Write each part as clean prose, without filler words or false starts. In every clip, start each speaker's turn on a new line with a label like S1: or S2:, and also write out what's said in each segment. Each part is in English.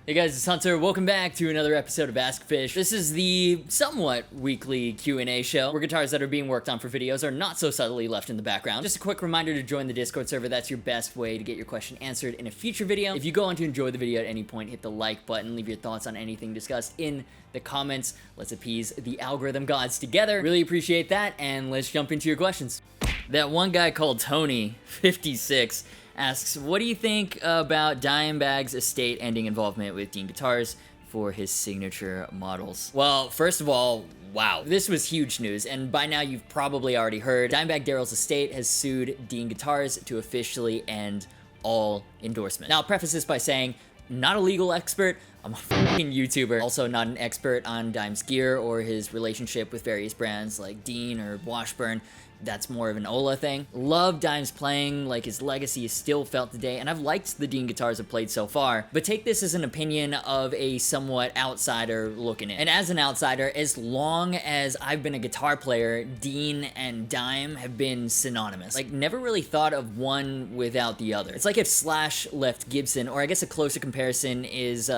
S1: Hey guys, it's Hunter. Welcome back to another episode of AskGufish. This is the somewhat weekly Q&A show where guitars that are being worked on for videos are not so subtly left in the background. Just a quick reminder to join the Discord server. That's your best way to get your question answered in a future video. If you go on to enjoy the video at any point, hit the like button, leave your thoughts on anything discussed in the comments. Let's appease the algorithm gods together. Really appreciate that, and let's jump into your questions. That one guy called Tony, 56, asks, what do you think about Dimebag's estate ending involvement with Dean Guitars for his signature models? Well, first of all, wow, this was huge news, and by now you've probably already heard. Dimebag Darrell's estate has sued Dean Guitars to officially end all endorsement. Now, I'll preface this by saying, not a legal expert, I'm a fucking YouTuber, also not an expert on Dime's gear or his relationship with various brands like Dean or Washburn. That's more of an Ola thing. Love Dime's playing, like his legacy is still felt today, and I've liked the Dean guitars I've played so far, but take this as an opinion of a somewhat outsider looking in. And as an outsider, as long as I've been a guitar player, Dean and Dime have been synonymous. Like, never really thought of one without the other. It's like if Slash left Gibson, or I guess a closer comparison is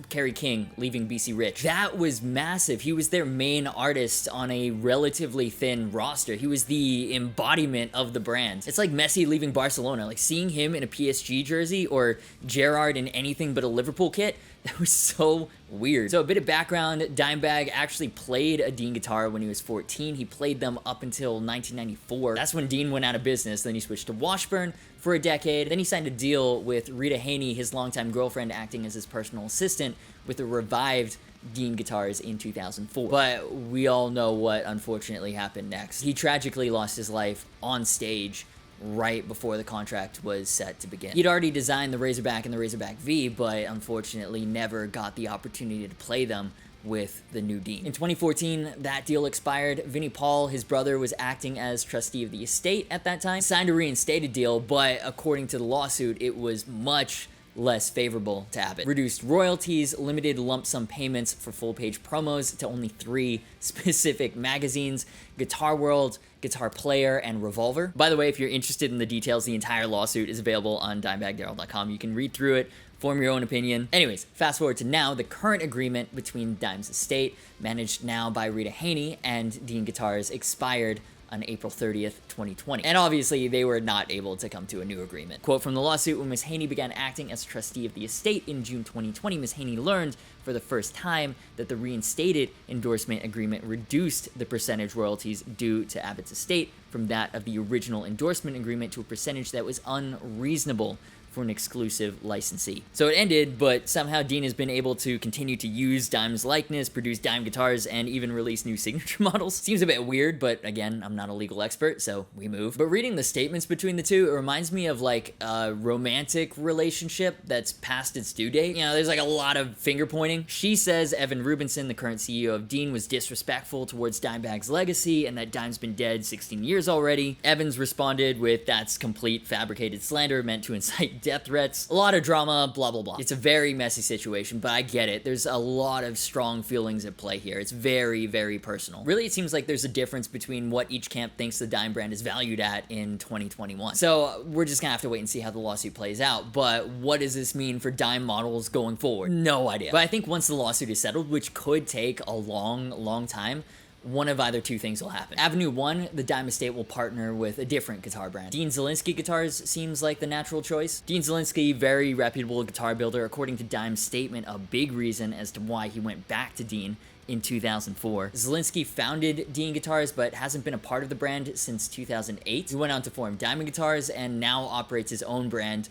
S1: Kerry King leaving BC Rich. That was massive. He was their main artist on a relatively thin roster. He was the embodiment of the brand. It's like Messi leaving Barcelona. Like, seeing him in a PSG jersey or Gerrard in anything but a Liverpool kit, that was so weird. So a bit of background, Dimebag actually played a Dean guitar when he was 14. He played them up until 1994. That's when Dean went out of business. Then he switched to Washburn for a decade. Then he signed a deal with Rita Haney, his longtime girlfriend, acting as his personal assistant with the revived Dean guitars in 2004. But we all know what unfortunately happened next. He tragically lost his life on stage right before the contract was set to begin. He'd already designed the Razorback and the Razorback V, but unfortunately never got the opportunity to play them with the new Dean. In 2014, that deal expired. Vinnie Paul, his brother, was acting as trustee of the estate at that time, signed a reinstated deal, but according to the lawsuit, it was much less favorable to Abbott. Reduced royalties, limited lump sum payments for full-page promos to only 3 specific magazines: Guitar World, Guitar Player, and Revolver. By the way, if you're interested in the details, the entire lawsuit is available on dimebagdarrell.com. You can read through it, form your own opinion. Anyways, fast forward to now, the current agreement between Dime's estate, managed now by Rita Haney, and Dean Guitars expired on April 30th, 2020. And obviously, they were not able to come to a new agreement. Quote from the lawsuit, when Ms. Haney began acting as trustee of the estate in June 2020, Ms. Haney learned for the first time that the reinstated endorsement agreement reduced the percentage royalties due to Abbott's estate from that of the original endorsement agreement to a percentage that was unreasonable for an exclusive licensee. So it ended, but somehow Dean has been able to continue to use Dime's likeness, produce Dime guitars, and even release new signature models. Seems a bit weird, but again, I'm not a legal expert, so we move. But reading the statements between the two, it reminds me of like a romantic relationship that's past its due date. You know, there's like a lot of finger pointing. She says Evan Rubinson, the current CEO of Dean, was disrespectful towards Dimebag's legacy and that Dime's been dead 16 years already. Evans responded with, that's complete fabricated slander meant to incite death threats. A lot of drama, blah, blah, blah. It's a very messy situation, but I get it. There's a lot of strong feelings at play here. It's very, very personal. Really, it seems like there's a difference between what each camp thinks the Dime brand is valued at in 2021. So we're just gonna have to wait and see how the lawsuit plays out. But what does this mean for Dime models going forward? No idea. But I think once the lawsuit is settled, which could take a long, long time, one of either two things will happen. Avenue 1, the Dime estate will partner with a different guitar brand. Dean Zielinski Guitars seems like the natural choice. Dean Zielinski, very reputable guitar builder, according to Dime's statement, a big reason as to why he went back to Dean in 2004. Zielinski founded Dean Guitars, but hasn't been a part of the brand since 2008. He went on to form Diamond Guitars and now operates his own brand,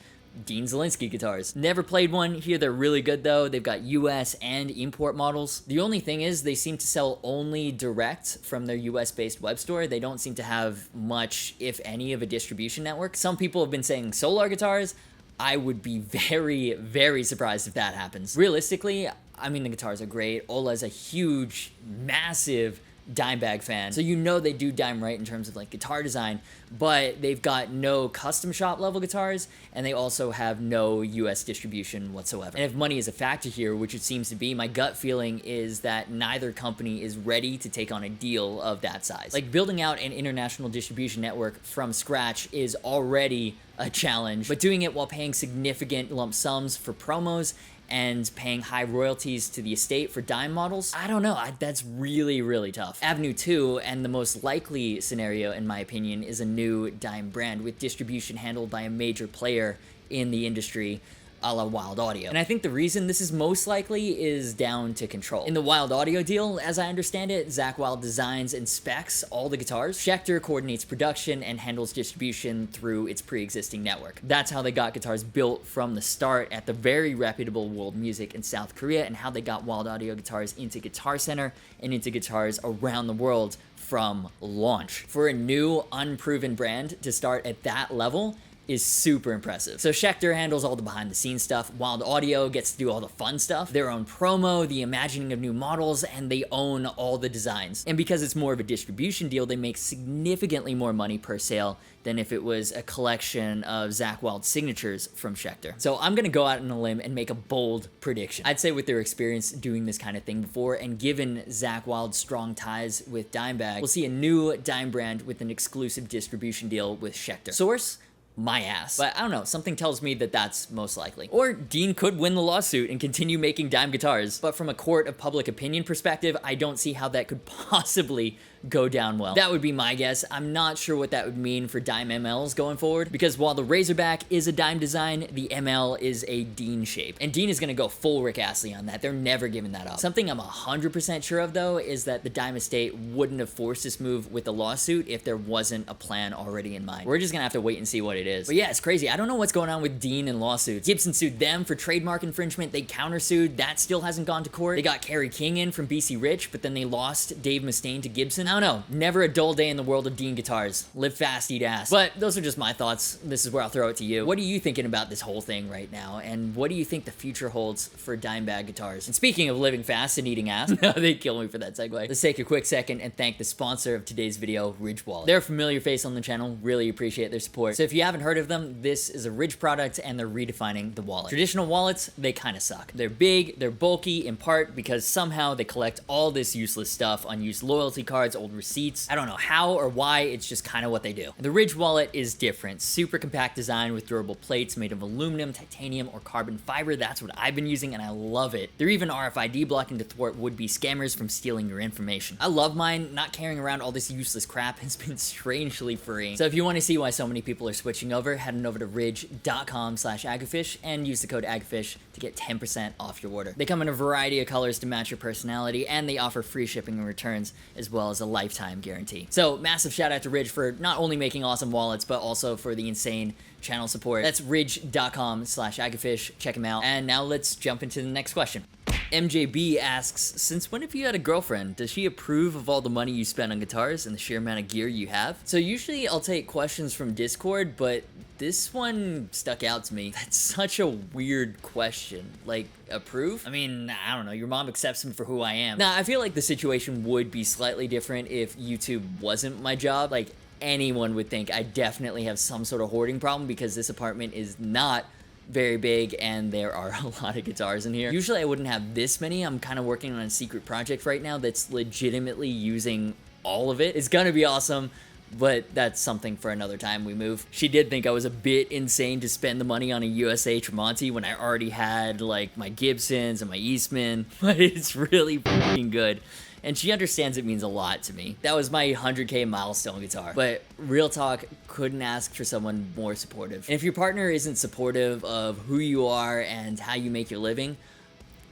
S1: Dean Zielinski Guitars. Never played one. Here they're really good though. They've got US and import models. The only thing is they seem to sell only direct from their US based web store. They don't seem to have much, if any, of a distribution network. Some people have been saying Solar Guitars. I would be very, very surprised if that happens. Realistically, I mean, the guitars are great. Ola's a huge, massive Dimebag fan, so you know they do Dime right in terms of like guitar design, but they've got no custom shop level guitars, and they also have no US distribution whatsoever. And if money is a factor here, which it seems to be, my gut feeling is that neither company is ready to take on a deal of that size. Like, building out an international distribution network from scratch is already a challenge, but doing it while paying significant lump sums for promos and paying high royalties to the estate for dime models, I don't know. That's really, really tough. Avenue 2, and the most likely scenario in my opinion, is a new dime brand with distribution handled by a major player in the industry, a la Wild Audio. And I think the reason this is most likely is down to control. In the Wild Audio deal, as I understand it, Zakk Wylde designs and specs all the guitars. Schecter coordinates production and handles distribution through its pre-existing network. That's how they got guitars built from the start at the very reputable World Music in South Korea, and how they got Wild Audio guitars into Guitar Center and into guitars around the world from launch. For a new, unproven brand to start at that level is super impressive. So Schecter handles all the behind the scenes stuff, Wild Audio gets to do all the fun stuff, their own promo, the imagining of new models, and they own all the designs. And because it's more of a distribution deal, they make significantly more money per sale than if it was a collection of Zakk Wylde signatures from Schecter. So I'm gonna go out on a limb and make a bold prediction. I'd say with their experience doing this kind of thing before, and given Zakk Wylde's strong ties with Dimebag, we'll see a new dime brand with an exclusive distribution deal with Schecter. Source? My ass. But I don't know, something tells me that that's most likely. Or Dean could win the lawsuit and continue making dime guitars. But from a court of public opinion perspective, I don't see how that could possibly go down well. That would be my guess. I'm not sure what that would mean for dime MLs going forward, because while the Razorback is a dime design, the ML is a Dean shape. And Dean is gonna go full Rick Astley on that. They're never giving that up. Something I'm 100% sure of though is that the dime estate wouldn't have forced this move with the lawsuit if there wasn't a plan already in mind. We're just gonna have to wait and see what it is. But yeah, it's crazy. I don't know what's going on with Dean and lawsuits. Gibson sued them for trademark infringement. They countersued. That still hasn't gone to court. They got Kerry King in from BC Rich, but then they lost Dave Mustaine to Gibson. I don't know. Never a dull day in the world of Dean guitars. Live fast, eat ass. But those are just my thoughts. This is where I'll throw it to you. What are you thinking about this whole thing right now? And what do you think the future holds for Dimebag guitars? And speaking of living fast and eating ass, they kill me for that segue. Let's take a quick second and thank the sponsor of today's video, Ridge Wallet. They're a familiar face on the channel. Really appreciate their support. So if you haven't heard of them, this is a Ridge product and they're redefining the wallet. Traditional wallets, they kind of suck. They're big, they're bulky, in part because somehow they collect all this useless stuff, unused loyalty cards, old receipts. I don't know how or why, it's just kind of what they do. The Ridge wallet is different. Super compact design with durable plates made of aluminum, titanium, or carbon fiber. That's what I've been using and I love it. They're even RFID blocking to thwart would-be scammers from stealing your information. I love mine. Not carrying around all this useless crap has been strangely freeing. So if you want to see why so many people are switching over, head on over to ridge.com/Agufish and use the code Agufish to get 10% off your order. They come in a variety of colors to match your personality, and they offer free shipping and returns as well as a lifetime guarantee. So massive shout out to Ridge for not only making awesome wallets, but also for the insane channel support. That's ridge.com/Agufish. Check them out. And now let's jump into the next question. MJB asks, since when have you had a girlfriend? Does she approve of all the money you spend on guitars and the sheer amount of gear you have? So usually I'll take questions from Discord, but this one stuck out to me. That's such a weird question. Like, approve? I mean, I don't know. Your mom accepts me for who I am. Now, I feel like the situation would be slightly different if YouTube wasn't my job. Like, anyone would think I definitely have some sort of hoarding problem because this apartment is not very big and there are a lot of guitars in here. Usually I wouldn't have this many. I'm kind of working on a secret project right now that's legitimately using all of it. It's gonna be awesome, but that's something for another time we move. She did think I was a bit insane to spend the money on a USA Tremonti when I already had like my Gibsons and my Eastman, but it's really fucking good. And she understands it means a lot to me. That was my 100K milestone guitar. But real talk, couldn't ask for someone more supportive. And if your partner isn't supportive of who you are and how you make your living,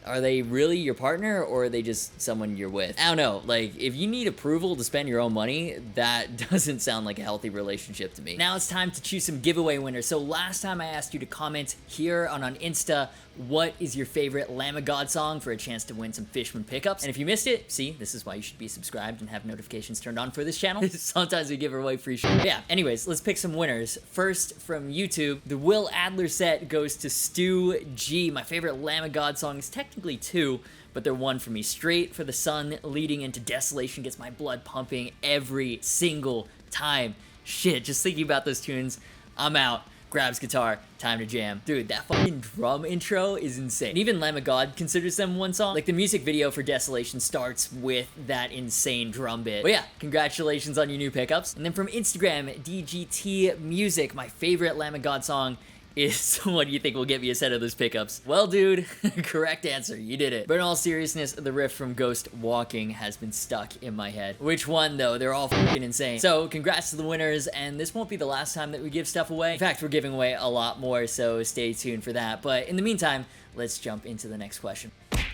S1: are they really your partner or are they just someone you're with? I don't know, like if you need approval to spend your own money, that doesn't sound like a healthy relationship to me. Now it's time to choose some giveaway winners. So last time I asked you to comment here on Insta, what is your favorite Lamb of God song for a chance to win some Fishman pickups? And if you missed it, see, this is why you should be subscribed and have notifications turned on for this channel. Sometimes we give away free shit. Yeah, anyways, let's pick some winners. First, from YouTube, the Will Adler set goes to Stu G. My favorite Lamb of God song is technically two, but they're one for me. Straight for the Sun leading into Desolation gets my blood pumping every single time. Shit, just thinking about those tunes, I'm out. Grabs guitar, time to jam. Dude, that fucking drum intro is insane. And even Lamb of God considers them one song. Like the music video for Desolation starts with that insane drum bit. But yeah, congratulations on your new pickups. And then from Instagram, DGT Music, my favorite Lamb of God song is what you think will get me a set of those pickups. Well, dude, correct answer. You did it. But in all seriousness, the riff from Ghost Walking has been stuck in my head. Which one, though? They're all fucking insane. So, congrats to the winners, and this won't be the last time that we give stuff away. In fact, we're giving away a lot more, so stay tuned for that. But in the meantime, let's jump into the next question.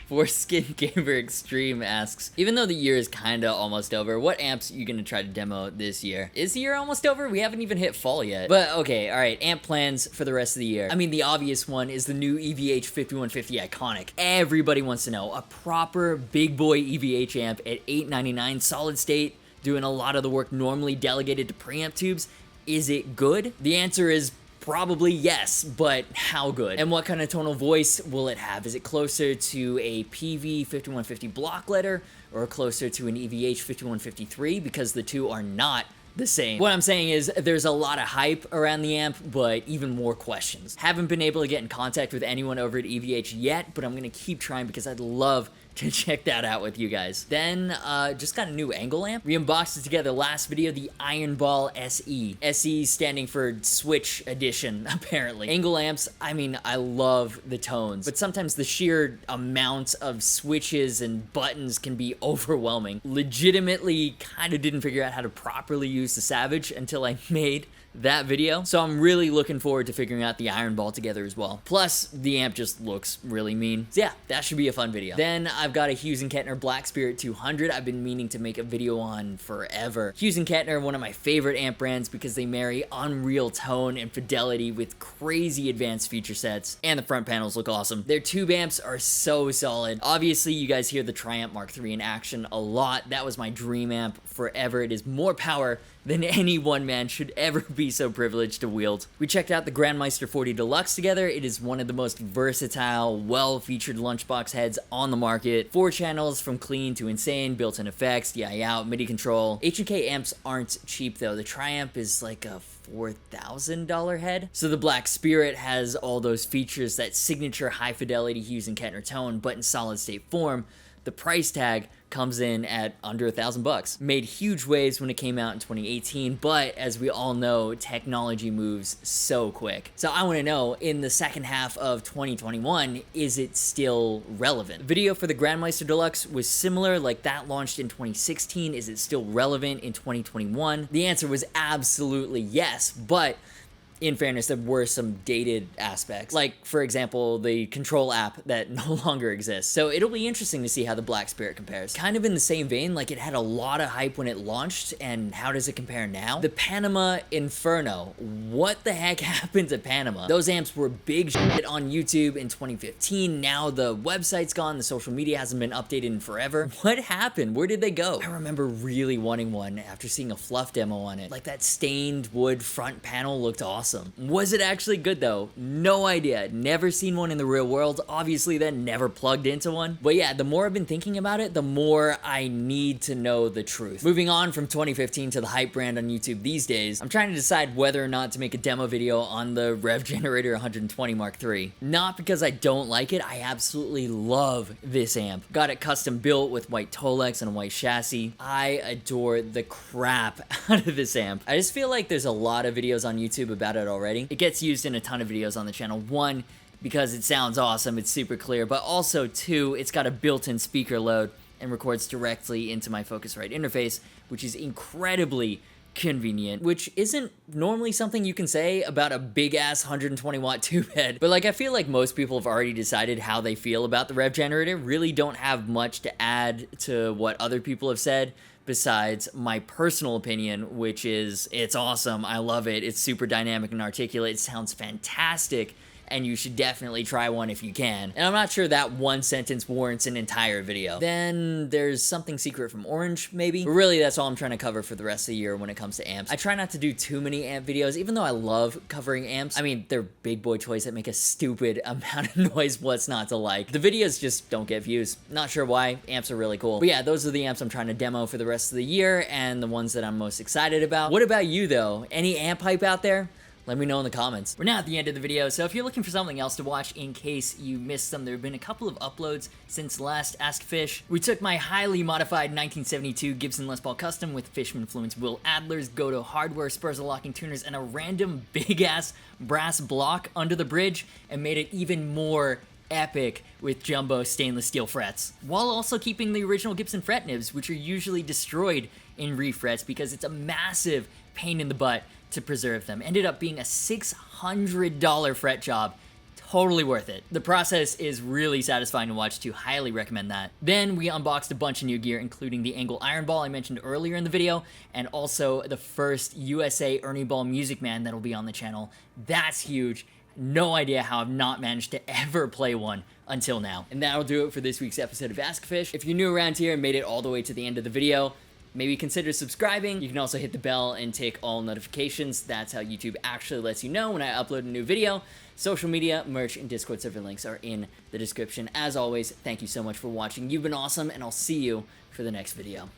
S1: Foreskin Gamer Extreme asks, even though the year is kinda almost over, what amps are you gonna try to demo this year? Is the year almost over? We haven't even hit fall yet. But okay, alright, amp plans for the rest of the year. I mean, the obvious one is the new EVH 5150 Iconic. Everybody wants to know. A proper big boy EVH amp at $899 solid state, doing a lot of the work normally delegated to preamp tubes. Is it good? The answer is probably yes, but how good? And what kind of tonal voice will it have? Is it closer to a PV 5150 block letter or closer to an EVH 5153? Because the two are not the same. What I'm saying is there's a lot of hype around the amp, but even more questions. Haven't been able to get in contact with anyone over at EVH yet, but I'm gonna keep trying because I'd love to check that out with you guys. Then, just got a new angle amp. We unboxed it together last video, the Iron Ball SE. SE standing for Switch Edition, apparently. Angle amps, I mean, I love the tones, but sometimes the sheer amount of switches and buttons can be overwhelming. Legitimately kinda didn't figure out how to properly use the Savage until I made that video, so I'm really looking forward to figuring out the Iron Ball together as well. Plus, the amp just looks really mean. So yeah, that should be a fun video. Then I've got a Hughes & Kettner Black Spirit 200 I've been meaning to make a video on forever. Hughes & Kettner, one of my favorite amp brands because they marry unreal tone and fidelity with crazy advanced feature sets, and the front panels look awesome. Their tube amps are so solid. Obviously, you guys hear the Triumph Mark III in action a lot. That was my dream amp forever. It is more power than any one man should ever be so privileged to wield. We checked out the Grandmeister 40 Deluxe together. It is one of the most versatile, well-featured lunchbox heads on the market. 4 channels from clean to insane, built-in effects, DI out, MIDI control. H&K amps aren't cheap though. The Triumph is like a $4,000 head. So the Black Spirit has all those features, that signature high-fidelity Hughes & Kettner tone, but in solid-state form. The price tag comes in at under $1,000. Made huge waves when it came out in 2018, but as we all know, technology moves so quick. So I want to know, in the second half of 2021, is it still relevant? The video for the Grandmeister Deluxe was similar, like that launched in 2016. Is it still relevant in 2021? The answer was absolutely yes, but in fairness, there were some dated aspects. Like, for example, the control app that no longer exists. So it'll be interesting to see how the Black Spirit compares. Kind of in the same vein, like it had a lot of hype when it launched, and how does it compare now? The Panama Inferno. What the heck happened to Panama? Those amps were big shit on YouTube in 2015. Now the website's gone, the social media hasn't been updated in forever. What happened? Where did they go? I remember really wanting one after seeing a fluff demo on it. Like, that stained wood front panel looked awesome. Was it actually good though? No idea. Never seen one in the real world. Obviously then never plugged into one. But yeah, the more I've been thinking about it, the more I need to know the truth. Moving on from 2015 to the hype brand on YouTube these days, I'm trying to decide whether or not to make a demo video on the Rev Generator 120 Mark III. Not because I don't like it, I absolutely love this amp. Got it custom built with white Tolex and a white chassis. I adore the crap out of this amp. I just feel like there's a lot of videos on YouTube about it already. It gets used in a ton of videos on the channel. One, because it sounds awesome, it's super clear, but also two, it's got a built-in speaker load and records directly into my Focusrite interface, which is incredibly convenient, which isn't normally something you can say about a big-ass 120 watt tube head. But like, I feel like most people have already decided how they feel about the Rev Generator, really don't have much to add to what other people have said, besides my personal opinion, which is, it's awesome, I love it, it's super dynamic and articulate, it sounds fantastic, and you should definitely try one if you can. And I'm not sure that one sentence warrants an entire video. Then there's something secret from Orange, maybe? But really, that's all I'm trying to cover for the rest of the year when it comes to amps. I try not to do too many amp videos, even though I love covering amps. I mean, they're big boy toys that make a stupid amount of noise. What's not to like? The videos just don't get views. Not sure why. Amps are really cool. But yeah, those are the amps I'm trying to demo for the rest of the year, and the ones that I'm most excited about. What about you, though? Any amp hype out there? Let me know in the comments. We're now at the end of the video, so if you're looking for something else to watch in case you missed them, there have been a couple of uploads since last AskFish. We took my highly modified 1972 Gibson Les Paul Custom with Fishman Fluence Will Adlers, Goto hardware, spurs locking tuners, and a random big-ass brass block under the bridge, and made it even more epic with jumbo stainless steel frets, while also keeping the original Gibson fret nibs, which are usually destroyed in refrets because it's a massive pain in the butt to preserve them. Ended up being a $600 fret job. Totally worth it. The process is really satisfying to watch too. Highly recommend that. Then we unboxed a bunch of new gear, including the Angle Iron Ball I mentioned earlier in the video, and also the first USA Ernie Ball Music Man that'll be on the channel. That's huge. No idea how I've not managed to ever play one until now. And that'll do it for this week's episode of AskFish. If you're new around here and made it all the way to the end of the video, maybe consider subscribing. You can also hit the bell and take all notifications. That's how YouTube actually lets you know when I upload a new video. Social media, merch, and Discord server links are in the description. As always, thank you so much for watching. You've been awesome, and I'll see you for the next video.